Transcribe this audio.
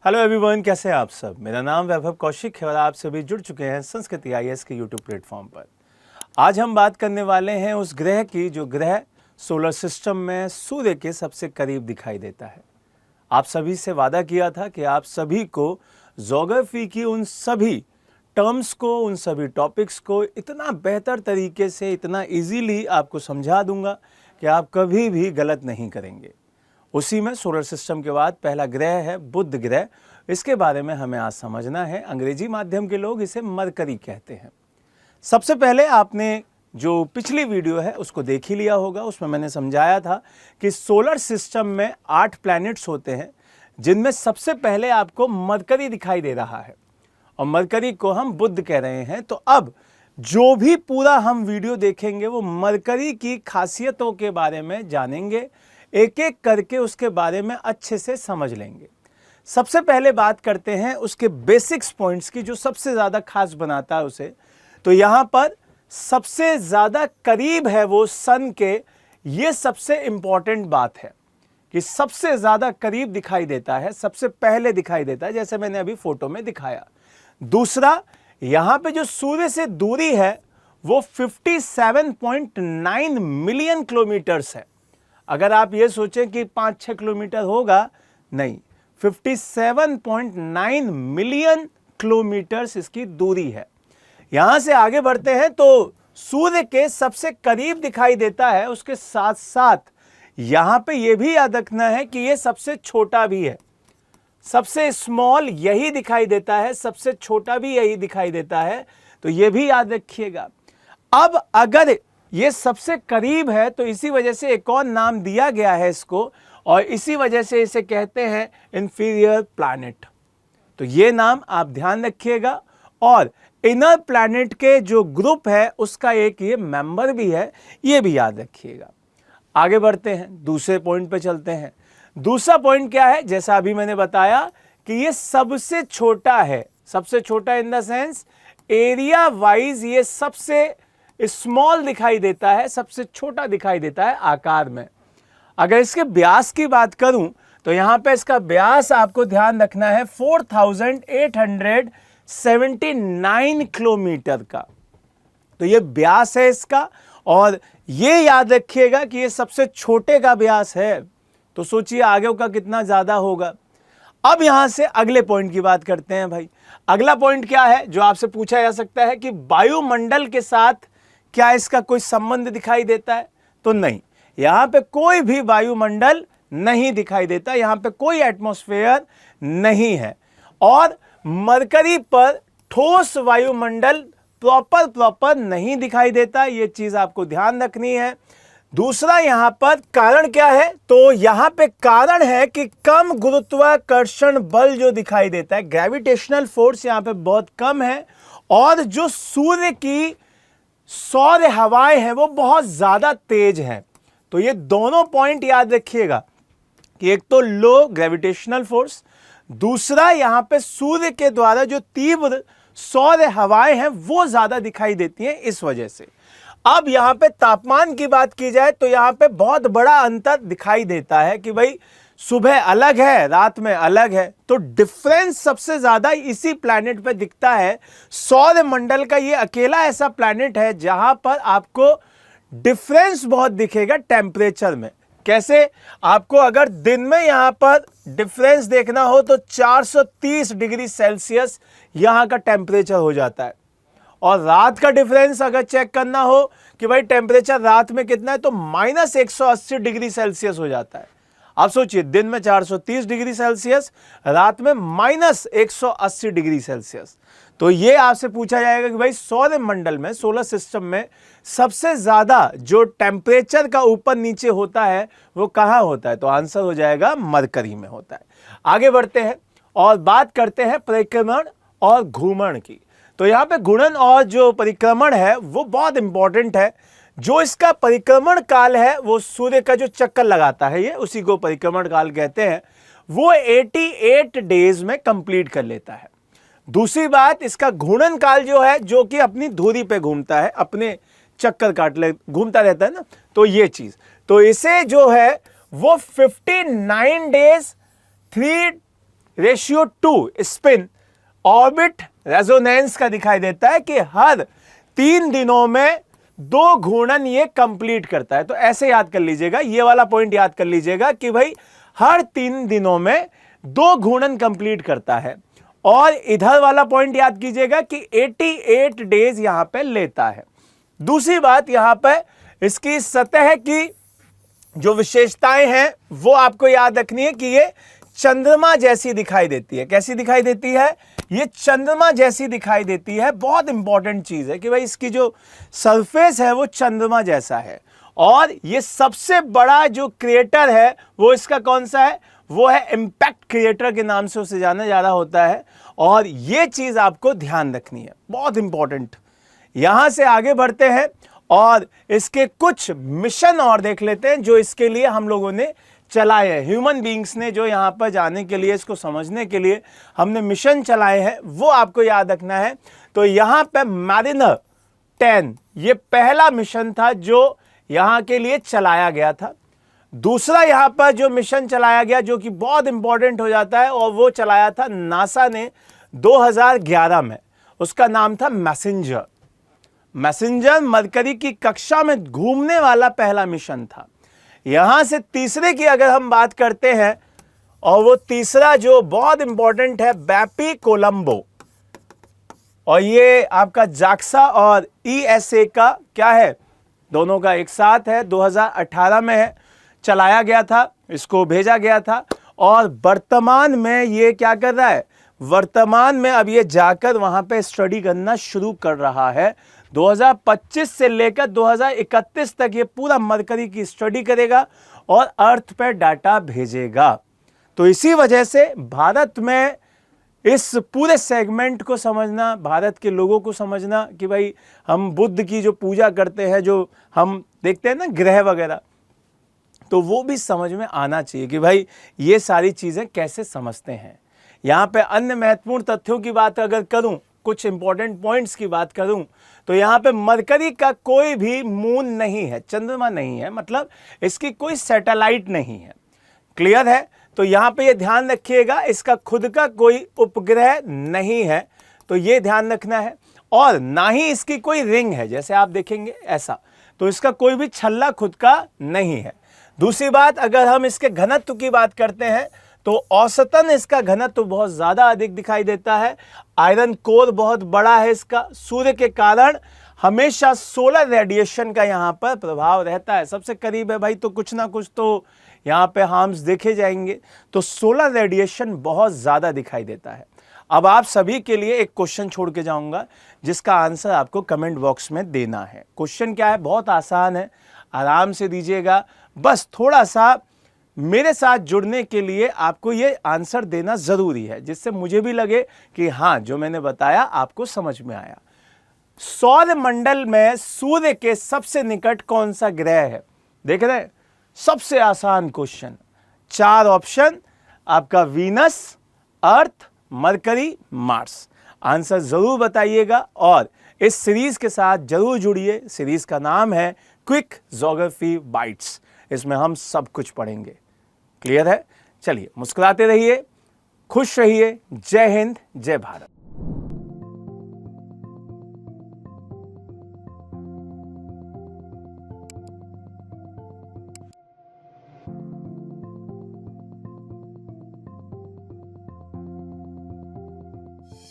Hello everyone, कैसे हैं आप सब। मेरा नाम वैभव कौशिक है और आप सभी जुड़ चुके हैं संस्कृति आईएएस के यूट्यूब प्लेटफॉर्म पर। आज हम बात करने वाले हैं उस ग्रह की जो ग्रह सोलर सिस्टम में सूर्य के सबसे करीब दिखाई देता है। आप सभी से वादा किया था कि आप सभी को ज्योग्राफी की उन सभी टर्म्स को, उन सभी टॉपिक्स को इतना बेहतर तरीके से, इतना इजीली आपको समझा दूंगा कि आप कभी भी गलत नहीं करेंगे। उसी में सोलर सिस्टम के बाद पहला ग्रह है बुध ग्रह। इसके बारे में हमें आज समझना है। अंग्रेजी माध्यम के लोग इसे मरकरी कहते हैं। सबसे पहले आपने जो पिछली वीडियो है उसको देख ही लिया होगा। उसमें मैंने समझाया था कि सोलर सिस्टम में 8 प्लैनेट्स होते हैं, जिनमें सबसे पहले आपको मरकरी दिखाई दे रहा है और मरकरी को हम बुध कह रहे हैं। तो अब जो भी पूरा हम वीडियो देखेंगे वो मरकरी की खासियतों के बारे में जानेंगे, एक एक करके उसके बारे में अच्छे से समझ लेंगे। सबसे पहले बात करते हैं उसके बेसिक्स पॉइंट्स की, जो सबसे ज़्यादा खास बनाता है उसे। तो यहाँ पर सबसे ज़्यादा करीब है वो सन के, ये सबसे इंपॉर्टेंट बात है कि सबसे ज़्यादा करीब दिखाई देता है, सबसे पहले दिखाई देता है, जैसे मैंने अभी फोटो में दिखाया। दूसरा, यहाँ पे जो सूर्य से दूरी है वो 57.9 मिलियन किलोमीटर्स है। अगर आप ये सोचें कि 5-6 किलोमीटर होगा, नहीं, 57.9 मिलियन किलोमीटर्स इसकी दूरी है। यहां से आगे बढ़ते हैं तो सूर्य के सबसे करीब दिखाई देता है। उसके साथ साथ यहां पे ये भी याद रखना है कि ये सबसे छोटा भी है। सबसे स्मॉल यही दिखाई देता है, सबसे छोटा भी यही दिखाई देता है, तो ये भी याद रखिएगा। अब अगर ये सबसे करीब है तो इसी वजह से एक और नाम दिया गया है इसको, और इसी वजह से इसे कहते हैं इंफीरियर प्लैनेट। तो ये नाम आप ध्यान रखिएगा। और इनर प्लैनेट के जो ग्रुप है उसका एक ये मेंबर भी है, ये भी याद रखिएगा। आगे बढ़ते हैं, दूसरे पॉइंट पे चलते हैं। दूसरा पॉइंट क्या है, जैसा अभी मैंने बताया कि ये सबसे छोटा है। सबसे छोटा in the sense area wise ये सबसे स्मॉल दिखाई देता है, सबसे छोटा दिखाई देता है आकार में। अगर इसके व्यास की बात करूं तो यहां पे इसका व्यास आपको ध्यान रखना है 4879 किलोमीटर का। तो ये व्यास है इसका, और ये याद रखिएगा कि ये सबसे छोटे का व्यास है। तो सोचिए आगे का कितना ज्यादा होगा। अब यहां से अगले पॉइंट की बात करते हैं भाई। अगला पॉइंट क्या है जो आपसे पूछा जा सकता है कि वायुमंडल के साथ क्या इसका कोई संबंध दिखाई देता है? तो नहीं, यहां पे कोई भी वायुमंडल नहीं दिखाई देता, यहां पे कोई एटमॉस्फेयर नहीं है। और मरकरी पर ठोस वायुमंडल प्रॉपर नहीं दिखाई देता, यह चीज आपको ध्यान रखनी है। दूसरा, यहां पर कारण क्या है? तो यहां पे कारण है कि कम गुरुत्वाकर्षण बल जो दिखाई देता है, ग्रेविटेशनल फोर्स यहां पे बहुत कम है, और जो सूर्य की सौर हवाएं हैं वो बहुत ज्यादा तेज हैं। तो ये दोनों पॉइंट याद रखिएगा कि एक तो लो ग्रेविटेशनल फोर्स, दूसरा यहां पे सूर्य के द्वारा जो तीव्र सौर हवाएं हैं वो ज्यादा दिखाई देती हैं इस वजह से। अब यहां पे तापमान की बात की जाए तो यहां पे बहुत बड़ा अंतर दिखाई देता है कि भाई सुबह अलग है, रात में अलग है। तो डिफरेंस सबसे ज्यादा इसी प्लैनेट पे दिखता है। सौर मंडल का ये अकेला ऐसा प्लैनेट है जहां पर आपको डिफरेंस बहुत दिखेगा टेम्परेचर में। कैसे? आपको अगर दिन में यहां पर डिफरेंस देखना हो तो 430 डिग्री सेल्सियस यहां का टेम्परेचर हो जाता है, और रात का डिफरेंस अगर चेक करना हो कि भाई टेम्परेचर रात में कितना है तो -180 डिग्री सेल्सियस हो जाता है। आप सोचिए, दिन में 430 डिग्री सेल्सियस, रात में -180 डिग्री सेल्सियस। तो ये आपसे पूछा जाएगा कि भाई सौर मंडल में, सोलर सिस्टम में सबसे ज्यादा जो टेम्परेचर का ऊपर नीचे होता है वो कहां होता है? तो आंसर हो जाएगा मरकरी में होता है। आगे बढ़ते हैं और बात करते हैं परिक्रमण और घूर्णन की। तो यहां पे घूर्णन और जो परिक्रमण है वो बहुत इंपॉर्टेंट है। जो इसका परिक्रमण काल है वो सूर्य का जो चक्कर लगाता है ये, उसी को परिक्रमण काल कहते हैं, वो 88 डेज में कंप्लीट कर लेता है। दूसरी बात, इसका घूर्णन काल जो है, जो कि अपनी धुरी पे घूमता है, अपने चक्कर घूमता रहता है ना, तो ये चीज, तो इसे जो है वो 59 days 3 ratio 2 spin orbit resonance का दिखाई देता है कि हर 3 दिनों में 2 घूर्णन ये कंप्लीट करता है। तो ऐसे याद कर लीजिएगा, ये वाला पॉइंट याद कर लीजिएगा कि भाई हर 3 दिनों में 2 घूर्णन कंप्लीट करता है। और इधर वाला पॉइंट याद कीजिएगा कि 88 डेज यहां पे लेता है। दूसरी बात, यहां पे इसकी सतह की जो विशेषताएं हैं वो आपको याद रखनी है कि ये चंद्रमा जैसी दिखाई देती है। कैसी दिखाई देती है? ये चंद्रमा जैसी दिखाई देती है। बहुत इंपॉर्टेंट चीज है कि भाई इसकी जो सरफेस है वो चंद्रमा जैसा है। और ये सबसे बड़ा जो क्रिएटर है वो इसका कौन सा है? वो है इंपैक्ट क्रिएटर के नाम से उसे जाना जा रहा होता है। और ये चीज आपको ध्यान रखनी है, बहुत इंपॉर्टेंट। यहां से आगे बढ़ते हैं और इसके कुछ मिशन और देख लेते हैं जो इसके लिए हम लोगों ने चलाए हैं। ह्यूमन बीइंग्स ने जो यहां पर जाने के लिए, इसको समझने के लिए हमने मिशन चलाए हैं, वो आपको याद रखना है। तो यहां पे मैरिनर 10 ये पहला मिशन था जो यहां के लिए चलाया गया था। दूसरा यहां पर जो मिशन चलाया गया जो कि बहुत इंपॉर्टेंट हो जाता है, और वो चलाया था नासा ने 2011 में, उसका नाम था मैसेंजर। मैसेंजर मरकरी की कक्षा में घूमने वाला पहला मिशन था। यहां से तीसरे की अगर हम बात करते हैं, और वो तीसरा जो बहुत इंपॉर्टेंट है, बेपी कोलंबो। और ये आपका जाक्सा और ईएसए का क्या है, दोनों का एक साथ है, 2018 में है, चलाया गया था, इसको भेजा गया था। और वर्तमान में ये क्या कर रहा है? वर्तमान में अब ये जाकर वहां पे स्टडी करना शुरू कर रहा है। 2025 से लेकर 2031 तक ये पूरा मरकरी की स्टडी करेगा और अर्थ पे डाटा भेजेगा। तो इसी वजह से भारत में इस पूरे सेगमेंट को समझना, भारत के लोगों को समझना कि भाई हम बुद्ध की जो पूजा करते हैं, जो हम देखते हैं ना ग्रह वगैरह, तो वो भी समझ में आना चाहिए कि भाई ये सारी चीजें कैसे समझते हैं। यहाँ पे अन्य महत्वपूर्ण तथ्यों की बात अगर करूं, कुछ इंपॉर्टेंट पॉइंट्स की बात करूं, तो यहाँ पे मरकरी का कोई भी मून नहीं है, चंद्रमा नहीं है, मतलब इसकी कोई सैटेलाइट नहीं है। क्लियर है? तो यहाँ पे ये ध्यान रखिएगा, इसका खुद का कोई उपग्रह नहीं है, तो ये ध्यान रखना है। और ना ही इसकी कोई रिंग है, जैसे आप देखेंगे ऐसा, तो इसका कोई भी छल्ला खुद का नहीं है। दूसरी बात, अगर हम इसके घनत्व की बात करते हैं तो औसतन इसका घनत्व बहुत ज्यादा अधिक दिखाई देता है। आयरन कोर बहुत बड़ा है इसका। सूर्य के कारण हमेशा सोलर रेडिएशन का यहाँ पर प्रभाव रहता है। सबसे करीब है भाई, तो कुछ ना कुछ तो यहाँ पे हार्म्स देखे जाएंगे। तो सोलर रेडिएशन बहुत ज्यादा दिखाई देता है। अब आप सभी के लिए एक क्वेश्चन छोड़ के जाऊंगा जिसका आंसर आपको कमेंट बॉक्स में देना है। क्वेश्चन क्या है? बहुत आसान है, आराम से दीजिएगा। बस थोड़ा सा मेरे साथ जुड़ने के लिए आपको ये आंसर देना जरूरी है, जिससे मुझे भी लगे कि हाँ, जो मैंने बताया आपको समझ में आया। सौर मंडल में सूर्य के सबसे निकट कौन सा ग्रह है? देख रहे हैं, सबसे आसान क्वेश्चन। 4 ऑप्शन आपका, वीनस, अर्थ, मरकरी, मार्स। आंसर जरूर बताइएगा और इस सीरीज के साथ जरूर जुड़िए। सीरीज का नाम है क्विक ज्योग्राफी बाइट्स। इसमें हम सब कुछ पढ़ेंगे। क्लियर है? चलिए, मुस्कुराते रहिए, खुश रहिए। जय हिंद, जय भारत।